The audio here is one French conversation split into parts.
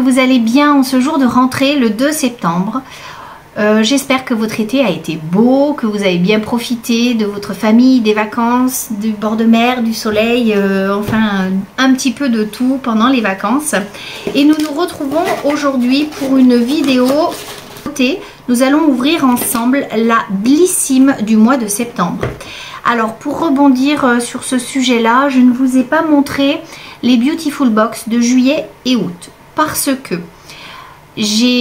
vous allez bien en ce jour de rentrée, le 2 septembre. J'espère que votre été a été beau, que vous avez bien profité de votre famille, des vacances, du bord de mer, du soleil, enfin un petit peu de tout pendant les vacances. Et nous nous retrouvons aujourd'hui pour une vidéo. Nous allons ouvrir ensemble la Blissim du mois de septembre. Alors pour rebondir sur ce sujet-là, je ne vous ai pas montré les Beautiful Box de juillet et août parce que j'ai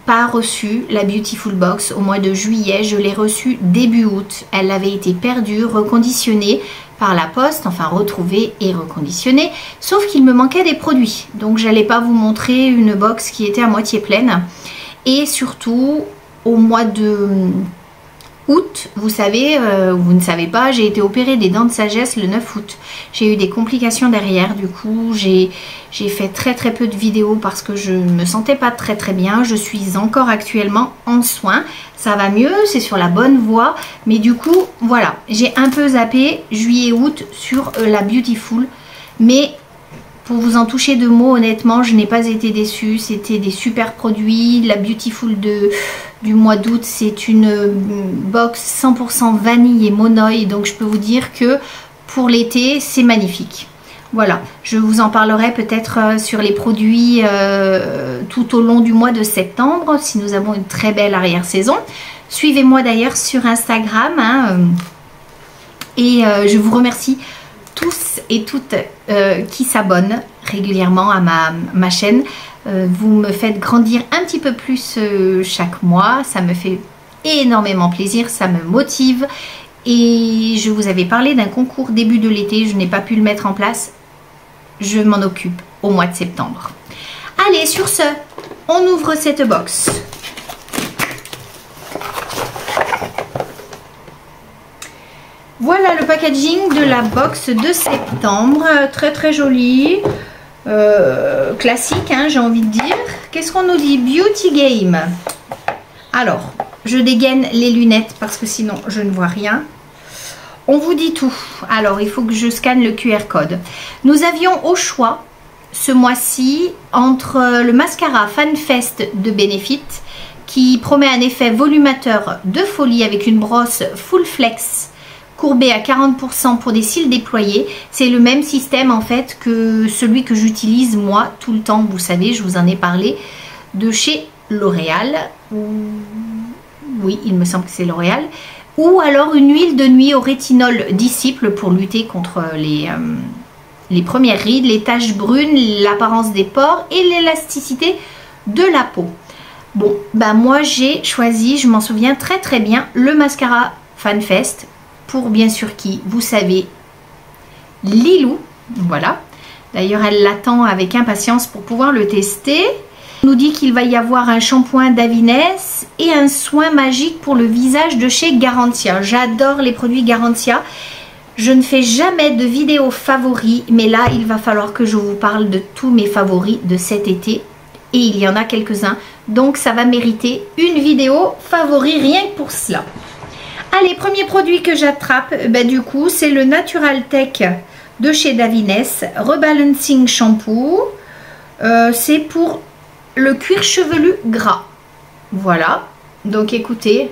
pas reçu la Beautiful Box au mois de juillet, je l'ai reçue début août. Elle avait été perdue, reconditionnée par la poste, enfin retrouvée et reconditionnée, sauf qu'il me manquait des produits. Donc j'allais pas vous montrer une box qui était à moitié pleine. Et surtout au mois de août, vous savez, vous ne savez pas, j'ai été opérée des dents de sagesse le 9 août. J'ai eu des complications derrière, du coup j'ai fait très peu de vidéos parce que je ne me sentais pas très bien. Je suis encore actuellement en soins, ça va mieux, c'est sur la bonne voie, mais du coup voilà, j'ai un peu zappé juillet août sur la Beautiful, mais pour vous en toucher deux mots, honnêtement, je n'ai pas été déçue. C'était des super produits. La Beautiful du mois d'août, c'est une box 100% vanille et monoï. Donc, je peux vous dire que pour l'été, c'est magnifique. Voilà, je vous en parlerai peut-être sur les produits tout au long du mois de septembre, si nous avons une très belle arrière-saison. Suivez-moi d'ailleurs sur Instagram. Et je vous remercie tous et toutes qui s'abonnent régulièrement à ma chaîne. Vous me faites grandir un petit peu plus chaque mois, ça me fait énormément plaisir, ça me motive. Et je vous avais parlé d'un concours début de l'été, je n'ai pas pu le mettre en place, je m'en occupe au mois de septembre. Allez, sur ce, on ouvre cette box. Voilà le packaging de la box de septembre, très joli, classique hein, j'ai envie de dire. Qu'est-ce qu'on nous dit? Beauty Game. Alors, je dégaine les lunettes parce que sinon je ne vois rien. On vous dit tout. Alors, il faut que je scanne le QR code. Nous avions au choix ce mois-ci entre le mascara FanFest de Benefit qui promet un effet volumateur de folie avec une brosse full flex courbé à 40% pour des cils déployés. C'est le même système en fait que celui que j'utilise moi tout le temps. Vous savez, je vous en ai parlé, de chez L'Oréal. Oui, il me semble que c'est L'Oréal. Ou alors une huile de nuit au rétinol disciple pour lutter contre les premières rides, les taches brunes, l'apparence des pores et l'élasticité de la peau. Bon, bah moi j'ai choisi, je m'en souviens très bien, le mascara FanFest. Pour bien sûr qui, vous savez, Lilou, voilà. D'ailleurs, elle l'attend avec impatience pour pouvoir le tester. On nous dit qu'il va y avoir un shampoing d'Avines et un soin magique pour le visage de chez Garantia. J'adore les produits Garantia. Je ne fais jamais de vidéos favoris, mais là, il va falloir que je vous parle de tous mes favoris de cet été. Et il y en a quelques-uns, donc ça va mériter une vidéo favori rien que pour cela. Allez, premier produit que j'attrape, du coup, c'est le Natural Tech de chez Davines, Rebalancing Shampoo. C'est pour le cuir chevelu gras. Voilà, donc écoutez,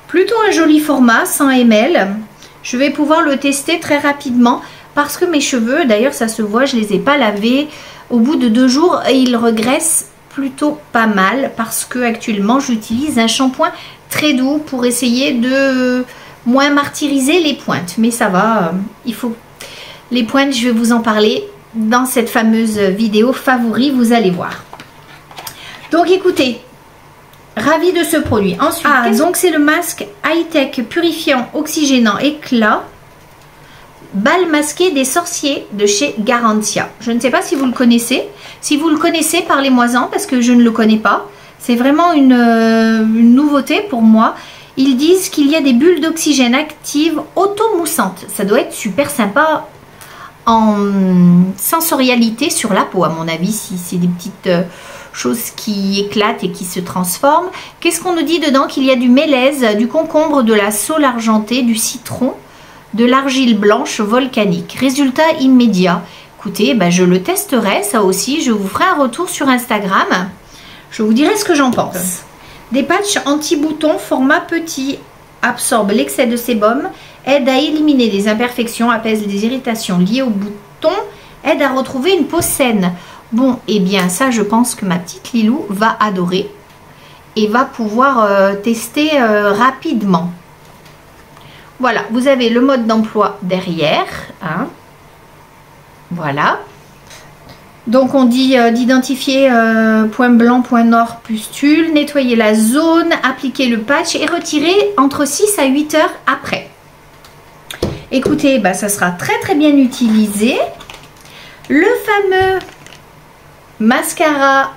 plutôt un joli format, 100 ml. Je vais pouvoir le tester très rapidement parce que mes cheveux, d'ailleurs ça se voit, je ne les ai pas lavés. Au bout de 2 jours, ils regraissent plutôt pas mal parce que actuellement j'utilise un shampoing très doux pour essayer de moins martyriser les pointes, mais ça va, il faut les pointes, je vais vous en parler dans cette fameuse vidéo favori, vous allez voir. Donc écoutez, ravie de ce produit. Ensuite, donc c'est le masque high-tech purifiant oxygénant éclat bal masqué des sorciers de chez Garantia. Je ne sais pas si vous le connaissez. Si vous le connaissez, parlez-moi-en parce que je ne le connais pas. C'est vraiment une nouveauté pour moi. Ils disent qu'il y a des bulles d'oxygène actives auto-moussantes. Ça doit être super sympa en sensorialité sur la peau, à mon avis, si c'est des petites choses qui éclatent et qui se transforment. Qu'est-ce qu'on nous dit dedans? Qu'il y a du mélèze, du concombre, de la saule argentée, du citron, de l'argile blanche volcanique. Résultat immédiat. écoutez, bah, je le testerai, ça aussi. Je vous ferai un retour sur Instagram. Je vous dirai ce que j'en pense. Des patchs anti-boutons format petit absorbent l'excès de sébum, aident à éliminer les imperfections, apaisent les irritations liées aux boutons, aident à retrouver une peau saine. Bon, et bien ça, je pense que ma petite Lilou va adorer et va pouvoir tester rapidement. Voilà, vous avez le mode d'emploi derrière. Hein. Voilà. Donc on dit d'identifier point blanc, point noir, pustule, nettoyer la zone, appliquer le patch et retirer entre 6 à 8 heures après. Écoutez, bah, ça sera très très bien utilisé. Le fameux mascara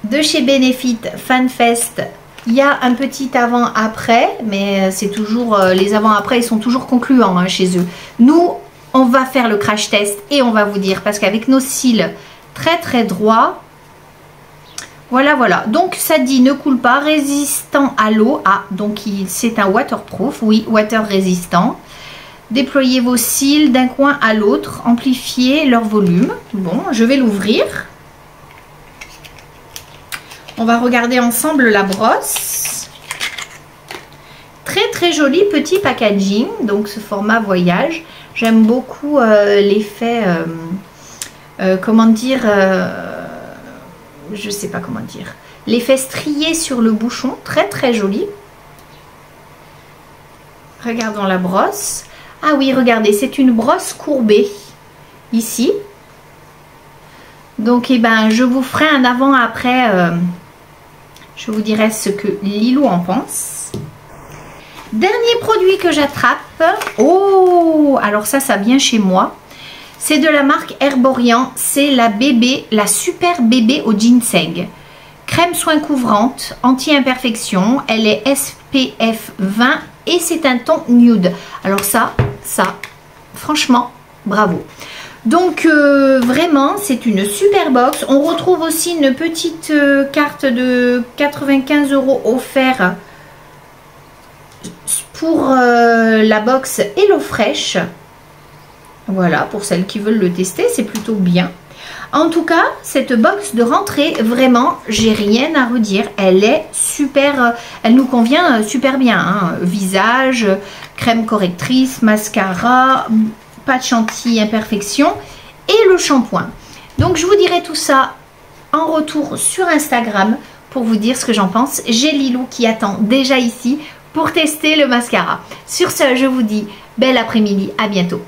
de chez Benefit FanFest, il y a un petit avant-après, mais c'est toujours, les avant-après, ils sont toujours concluants hein, chez eux. Nous, on va faire le crash test et on va vous dire, parce qu'avec nos cils très très droits, voilà. Donc ça dit ne coule pas, résistant à l'eau. Ah, donc c'est un waterproof, oui, water résistant. Déployez vos cils d'un coin à l'autre, amplifiez leur volume. Bon, je vais l'ouvrir. On va regarder ensemble la brosse. Très très joli petit packaging, donc ce format voyage. J'aime beaucoup l'effet, comment dire, je sais pas comment dire, l'effet strié sur le bouchon, très très joli. Regardons la brosse. Ah oui, regardez, c'est une brosse courbée ici. Donc, eh ben, je vous ferai un avant-après. Je vous dirai ce que Lilou en pense. Dernier produit que j'attrape. Oh, alors ça vient chez moi. C'est de la marque Herborian. C'est la bébé, la super bébé au ginseng. Crème soin couvrante, anti-imperfection. Elle est SPF 20 et c'est un ton nude. Alors ça, franchement, bravo. Donc vraiment, c'est une super box. On retrouve aussi une petite carte de 95 € offerte pour la box HelloFresh. Voilà, pour celles qui veulent le tester, c'est plutôt bien. En tout cas, cette box de rentrée, vraiment, j'ai rien à redire. Elle est super, elle nous convient super bien. Hein. Visage, crème correctrice, mascara, patch anti-imperfection et le shampoing. Donc je vous dirai tout ça en retour sur Instagram pour vous dire ce que j'en pense. J'ai Lilou qui attend déjà ici pour tester le mascara. Sur ce, je vous dis bel après-midi, à bientôt.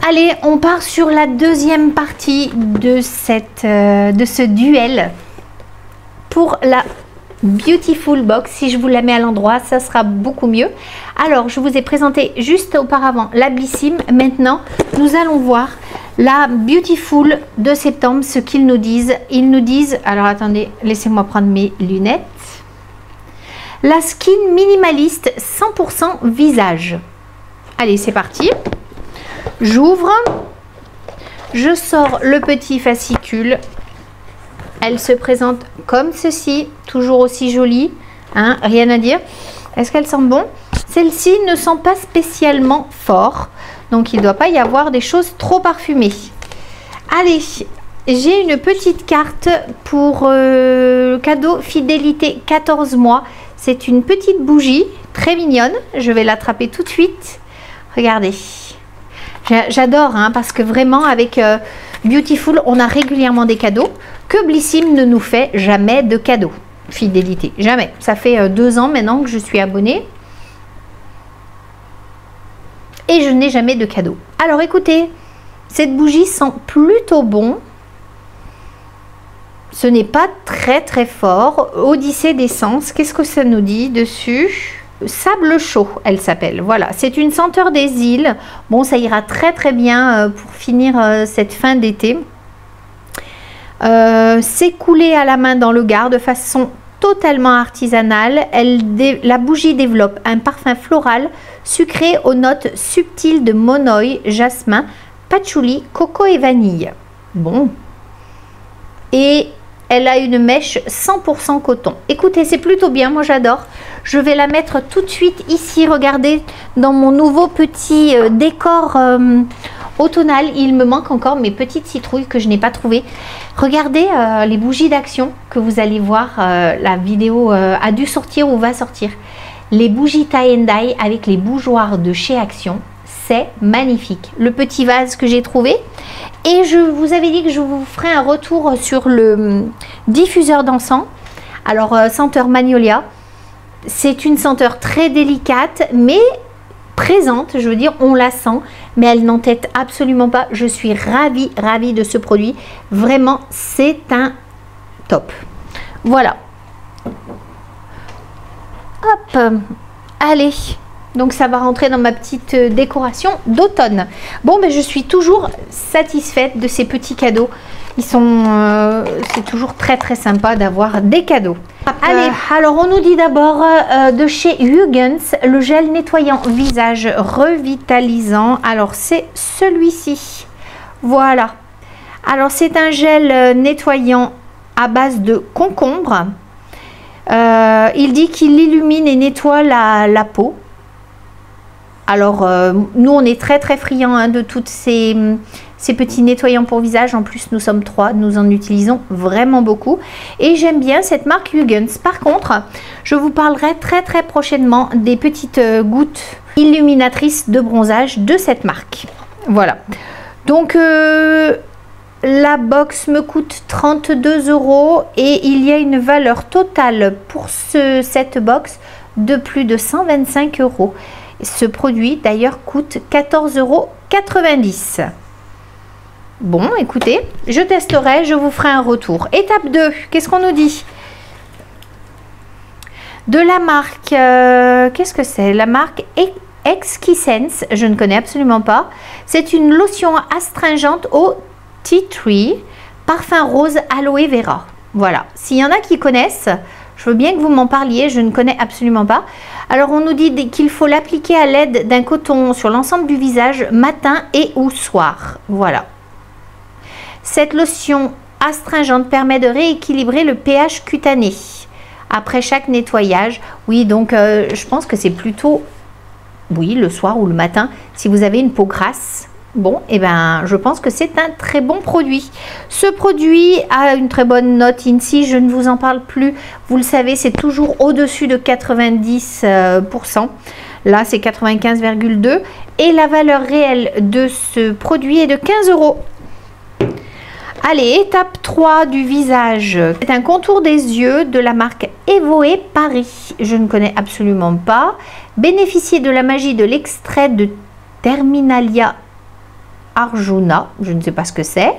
Allez, on part sur la deuxième partie de ce duel pour la Beautiful Box. Si je vous la mets à l'endroit, ça sera beaucoup mieux. Alors, je vous ai présenté juste auparavant la Blissim. Maintenant, nous allons voir la Beautiful de septembre, ce qu'ils nous disent. Ils nous disent, alors attendez, laissez-moi prendre mes lunettes. La Skin Minimaliste 100% visage. Allez, c'est parti. J'ouvre. Je sors le petit fascicule. Elle se présente comme ceci, toujours aussi jolie, hein, rien à dire. Est-ce qu'elle sent bon? Celle-ci ne sent pas spécialement fort, donc il ne doit pas y avoir des choses trop parfumées. Allez, j'ai une petite carte pour cadeau fidélité 14 mois. C'est une petite bougie très mignonne, je vais l'attraper tout de suite. Regardez, j'adore hein, parce que vraiment avec Beautiful, on a régulièrement des cadeaux que Blissim ne nous fait jamais de cadeaux. Fidélité, jamais. Ça fait 2 ans maintenant que je suis abonnée et je n'ai jamais de cadeaux. Alors écoutez, cette bougie sent plutôt bon. Ce n'est pas très très fort. Odyssée d'essence, qu'est-ce que ça nous dit dessus? Sable chaud, elle s'appelle. Voilà, c'est une senteur des îles. Bon, ça ira très très bien pour finir cette fin d'été. C'est coulé à la main dans le Gard de façon totalement artisanale. La bougie développe un parfum floral sucré aux notes subtiles de monoï, jasmin, patchouli, coco et vanille. Bon. Et Elle a une mèche 100% coton. Écoutez, c'est plutôt bien, moi j'adore. Je vais la mettre tout de suite ici, regardez, dans mon nouveau petit décor automnal. Il me manque encore mes petites citrouilles que je n'ai pas trouvées. Regardez les bougies d'Action que vous allez voir. La vidéo a dû sortir ou va sortir. Les bougies tie and dye avec les bougeoirs de chez Action. C'est magnifique. Le petit vase que j'ai trouvé. Et je vous avais dit que je vous ferai un retour sur le diffuseur d'encens. Alors, senteur Magnolia. C'est une senteur très délicate, mais présente. Je veux dire, on la sent, mais elle n'entête absolument pas. Je suis ravie, ravie de ce produit. Vraiment, c'est un top. Voilà. Hop. Allez. Donc ça va rentrer dans ma petite décoration d'automne. Bon, ben je suis toujours satisfaite de ces petits cadeaux. Ils sont, c'est toujours très très sympa d'avoir des cadeaux. Allez, alors on nous dit d'abord de chez Huygens, le gel nettoyant visage revitalisant. Alors c'est celui-ci. Voilà. Alors c'est un gel nettoyant à base de concombre. Il dit qu'il illumine et nettoie la peau. Alors, nous, on est très très friands hein, de toutes ces petits nettoyants pour visage. En plus, nous sommes 3, nous en utilisons vraiment beaucoup. Et j'aime bien cette marque Huygens. Par contre, je vous parlerai très très prochainement des petites gouttes illuminatrices de bronzage de cette marque. Voilà. Donc, la box me coûte 32 € et il y a une valeur totale pour cette box de plus de 125 €. Ce produit d'ailleurs coûte 14,90 €. Bon, écoutez, je testerai, je vous ferai un retour. Étape 2, qu'est-ce qu'on nous dit? De la marque, qu'est-ce que c'est? La marque Exquisance, je ne connais absolument pas. C'est une lotion astringente au tea tree, parfum rose aloe vera. Voilà, s'il y en a qui connaissent, je veux bien que vous m'en parliez, je ne connais absolument pas. Alors, on nous dit qu'il faut l'appliquer à l'aide d'un coton sur l'ensemble du visage, matin et ou soir. Voilà. Cette lotion astringente permet de rééquilibrer le pH cutané après chaque nettoyage. Oui, donc je pense que c'est plutôt, oui, le soir ou le matin, si vous avez une peau grasse. Bon, et ben, je pense que c'est un très bon produit. Ce produit a une très bonne note INSEE, je ne vous en parle plus. Vous le savez, c'est toujours au-dessus de 90%. Là, c'est 95,2 € et la valeur réelle de ce produit est de 15 €. Allez, étape 3 du visage. C'est un contour des yeux de la marque Evoe Paris. Je ne connais absolument pas. Bénéficiez de la magie de l'extrait de Terminalia Arjuna, je ne sais pas ce que c'est.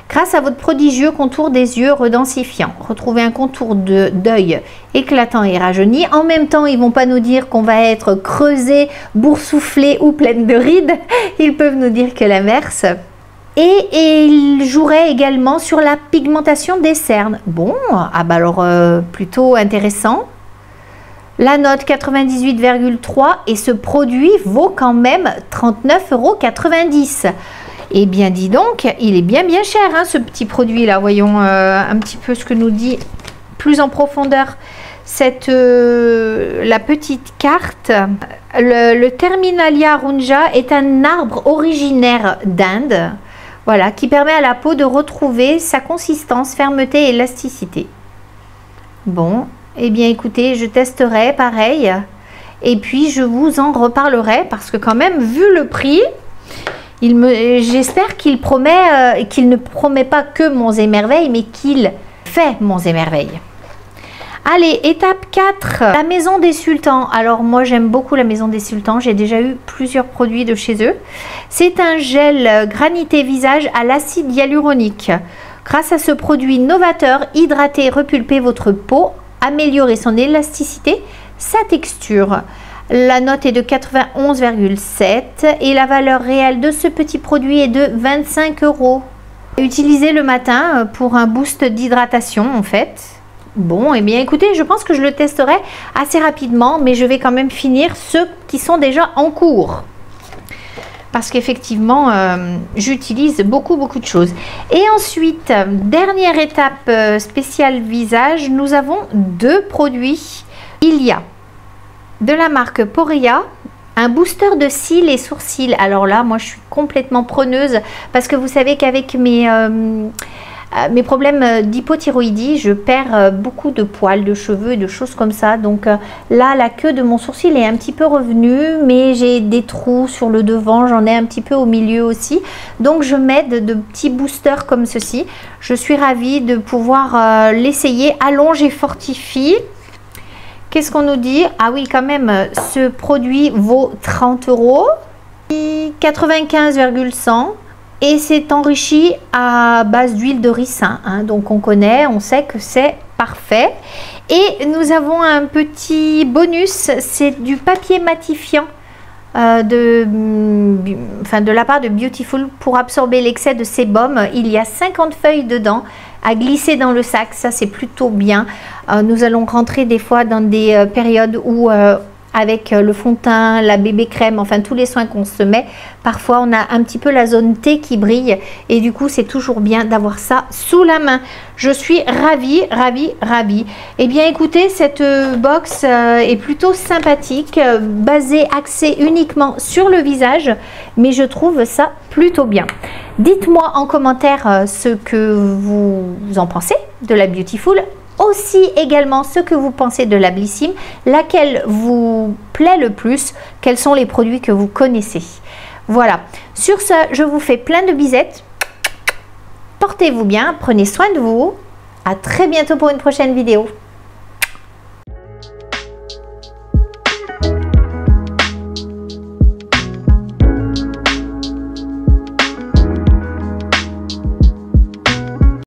Grâce à votre prodigieux contour des yeux redensifiant, retrouvez un contour d'œil éclatant et rajeuni. En même temps, ils ne vont pas nous dire qu'on va être creusé, boursouflé ou pleine de rides. Ils peuvent nous dire que l'inverse. Et il jouerait également sur la pigmentation des cernes. Bon, ah bah alors plutôt intéressant. La note 98,3 et ce produit vaut quand même 39,90 €. Eh bien, dis donc, il est bien cher hein, ce petit produit là. Voyons un petit peu ce que nous dit plus en profondeur la petite carte. Le Terminalia Arjuna est un arbre originaire d'Inde, voilà, qui permet à la peau de retrouver sa consistance, fermeté et élasticité. Bon. Eh bien, écoutez, je testerai pareil et puis je vous en reparlerai parce que quand même, vu le prix, j'espère qu'il ne promet pas que Monts et Merveilles, mais qu'il fait Monts et Merveilles. Allez, étape 4, la Maison des Sultans. Alors, moi, j'aime beaucoup la Maison des Sultans. J'ai déjà eu plusieurs produits de chez eux. C'est un gel granité visage à l'acide hyaluronique. Grâce à ce produit novateur, hydratez et repulpez votre peau, améliorer son élasticité, sa texture. La note est de 91,7 et la valeur réelle de ce petit produit est de 25 €. Utilisez le matin pour un boost d'hydratation en fait. Bon, et bien écoutez, je pense que je le testerai assez rapidement, mais je vais quand même finir ceux qui sont déjà en cours. parce qu'effectivement, j'utilise beaucoup de choses. Et ensuite, dernière étape spéciale visage, nous avons 2 produits. Il y a de la marque Poria, un booster de cils et sourcils. Alors là, moi, je suis complètement preneuse parce que vous savez qu'avec mes problèmes d'hypothyroïdie, je perds beaucoup de poils, de cheveux et de choses comme ça. Donc là, la queue de mon sourcil est un petit peu revenue, mais j'ai des trous sur le devant, j'en ai un petit peu au milieu aussi. Donc je m'aide de petits boosters comme ceci. Je suis ravie de pouvoir l'essayer. Allonge et fortifie. Qu'est-ce qu'on nous dit? Ah oui, quand même, ce produit vaut 30 €, 95,1 et c'est enrichi à base d'huile de ricin. Hein, donc on connaît, on sait que c'est parfait. Et nous avons un petit bonus, c'est du papier matifiant de la part de Beautiful pour absorber l'excès de sébum. Il y a 50 feuilles dedans à glisser dans le sac, ça c'est plutôt bien. Nous allons rentrer des fois dans des périodes où avec le fond de teint, la bébé crème, enfin tous les soins qu'on se met, parfois on a un petit peu la zone T qui brille et du coup c'est toujours bien d'avoir ça sous la main. Je suis ravie. Eh bien écoutez, cette box est plutôt sympathique, axée uniquement sur le visage, mais je trouve ça plutôt bien. Dites-moi en commentaire ce que vous en pensez de la Beautiful. Aussi également ce que vous pensez de la Blissim, laquelle vous plaît le plus, quels sont les produits que vous connaissez. Voilà, sur ce, je vous fais plein de bisettes, portez-vous bien, prenez soin de vous, à très bientôt pour une prochaine vidéo.